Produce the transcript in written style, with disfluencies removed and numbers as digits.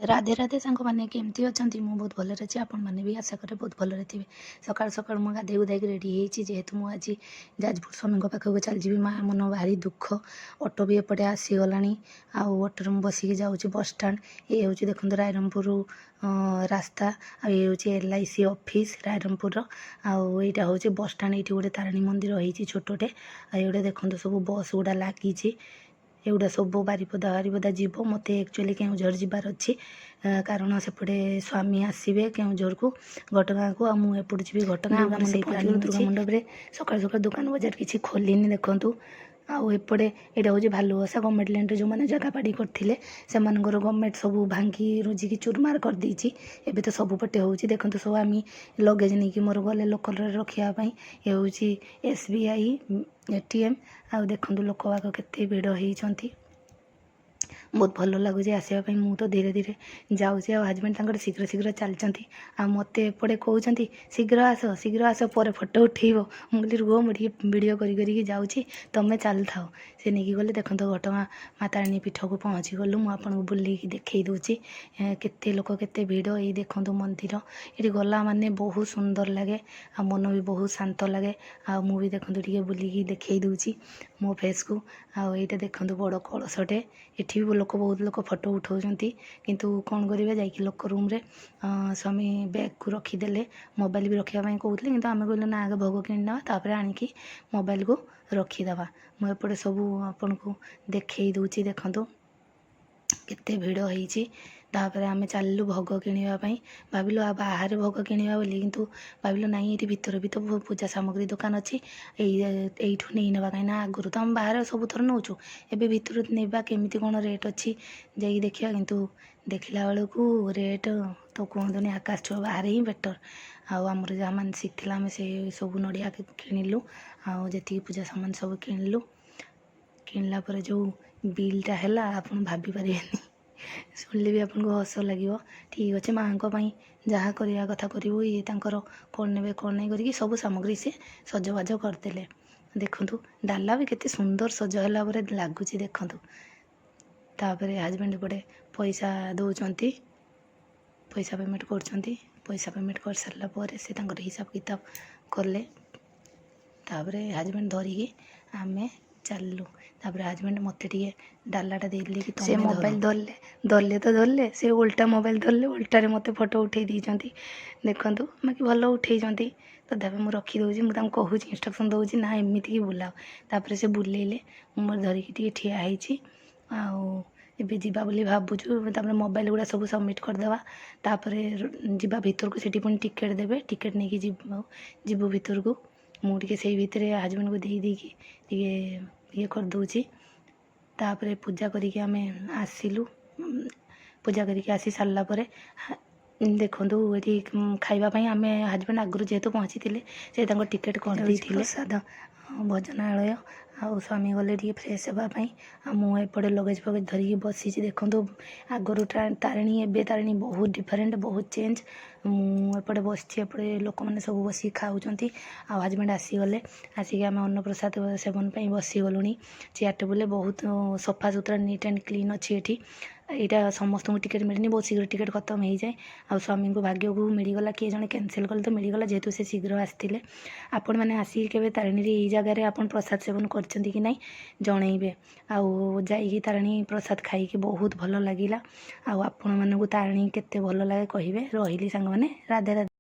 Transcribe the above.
राधे राधे सांग मैंने केमती अच्छा मुझे बहुत भलरे अच्छे आपण मैंने भी आशा करे बहुत भलरे थे। सकाल सकाल मुझे गाधे गुधाई रेडी होती जेहेतु मुझे आज जाजपुर स्वामी पाखक चलजी माँ मन भारी दुख ऑटो भी एपटे आसीगला आटो में बसिक जाऊँगी बस स्टाण ये हूँ देखो रायरमपुर रास्ता ये LIC ऑफिस रायरमपुर आईटा हूँ बस स्टाण ये गोटे तारिणी मंदिर होती छोटे ये देखो सब बस गुड़ा लगी एगुड़ा सब बारिपदा बारिपदा जीव मत एक्चुअली केउझर जीवार अच्छी कारण सेपटे स्वामी आसवे केउझर को घटगाँ को मुझे जी घटगाँ दुर्गा मंडप सकाल सकाल दुकान बजार किसी खोलिनी देखूँ आउपटे यहाँ हूँ भालुवसा गवर्नमेंट लैंड जो मैंने जगह पाड़ी करते से गवर्नमेंट सब भांगी रुझिकी चूरमार कर देती एबे तो सबुपटे हूँ देखो सब आम लगेज नहीं कि मोर गले लोकल रखापी ये हूँ SBI ATM आ देखो लोक बाग केते भिड़ होती बहुत भल लगुच आसवाई मु तो धीरे धीरे जाऊँगी हजबैंड शीघ्र शीघ्र चलती मत एपटे कहते शीघ्र आस पर फोटो उठेब मुझे रुह मुझे वीडियो करी जाऊँगी तुम्हें चल था से नहीं गले देखो घटगाँ माँ तारिणी पीठ को पहुँची गलु मुझे बुलेक देखई दूची केते लोक केते भिड़ ये देखो मंदिर ये गला माने बहुत सुंदर लगे आ मन भी बहुत शांत लगे आ भी देखो टे बुलिकी देखई दूची मो फेस को आईटा देखो बड़ कलशटे ये भी लोक बहुत लोक फोटो उठाऊँच किंतु कौन करेंगे जाकि लोक रूम रे स्वामी बैग को रखीदे मोबाइल भी रखापी कहते कि आम कहले ना आगे भोग किणवा तापर आणिकी मोबाइल को रखीदे मुझे सब आपन को देखई दूची देखु केते भिड़ होती तापर आम चलू भोग किणापी भाविलु बाहर भोग किणवा बोली किंतु भाविलु ना ये भितर भी तो पूजा सामग्री दुकान अच्छी यू नहीं ना कहीं आगुरी तो आम बाहर सब थर नौचु एवं भितर नेबा केमी कौन रेट अच्छी जा देखा किंतु देखला बेलू रेट तो कहतुनि आकाश छुआ बाहर ही बेटर आमर जहाँ मानसिक थी आम से सब नड़िया किणिलु आती पूजा सामान सब किणिलु किणला जो बिलटा है आप भाभी पारे शुणिले भी आपको हस लगे ठीक अच्छे माँ जहाँ करवा कथा करूँ ये कौन ने कौन नहीं करी सब सामग्री से सजबाज करदे देखु डाला भी केते सुंदर सज है लगुच देखु तापर हजबैंड पड़े पैसा दौरान पैसा पेमेंट पैसा पेमेंट कर सारापर से हिसाब किताब कले हजबैंड धरिकी आम चलू तापर हजबैंड मत डालाटा देले कि से मोबाइल धरले तो धरले से उल्टा मोबाइल धरले उल्टा मत फोटो उठे दीचंती देखूँ बाकी भल उठे तथापि मुझे रखीदे मुझे कहूँ इंस्ट्रक्शन दूसरी ना एमती बुलाओ तापर से बुलेले मोर धरिकी ठियाई एबे जीवा बोली भावुँ मोबाइल गुड़ा सब सबमिट करदेवा तापर जीवा भीतर को सीटी पुणी टिकेट देवे टिकेट नहीं जीवु भीतर को मुझे से भितर हजबैंड को देकी ये करदे तापर पूजा करके आम आसिलु पूजा करके आसी सारापर देखु ये खावाई आम हजबैंड आगुरी जेहेतु पहुँची से टिकेट करदे प्रसाद भजनालय आ स्वामी गले टे फ्रेश हाँपाई मुझे लगेज फगेज धरिकी बसी देखो आगुरी तारिणी एवं तारिणी बहुत डिफरेंट बहुत चेंज मुझे बस लोक मैंने सब बस खाऊँ हजबैंड आसीगले आसिक आम अन्नप्रसाद सेवन पर बसीगलु चेयर टेबुल बहुत सफा सुतरा नीट एंड क्लीन अच्छी ये यहाँ समस्त को टिकेट मिलनी बहुत शीघ्र टिकेट खत्म हो जाए आ स्वामी को भाग्य को मिलगला किए जन कैंसिल कले तो मिलगला जेहेतु से शीघ्र आसते आपण मैंने आसिक केवे तारिणी ये जगार आपन प्रसाद सेवन करछंती कि नहीं जनइबे आउ जाइकी तारिणी प्रसाद खाई बहुत भल लगिला आपण मानू तारिणी केते भल लगे कहिबे रहिली सांग माने राधे राधे।